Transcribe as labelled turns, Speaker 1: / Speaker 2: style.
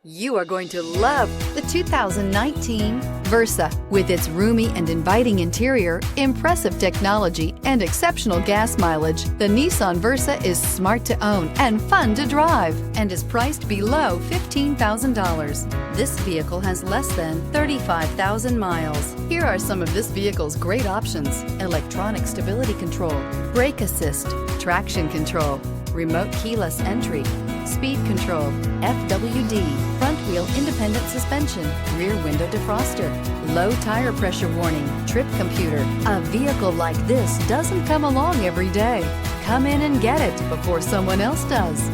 Speaker 1: You are going to love the 2019 Versa. With its roomy and inviting interior, impressive technology, and exceptional gas mileage, the Nissan Versa is smart to own and fun to drive and is priced below $15,000. This vehicle has less than 35,000 miles. Here are some of this vehicle's great options: electronic stability control, brake assist, traction control, remote keyless entry, speed control, FWD, front wheel independent suspension, rear window defroster, low tire pressure warning, trip computer. A vehicle like this doesn't come along every day. Come in and get it before someone else does.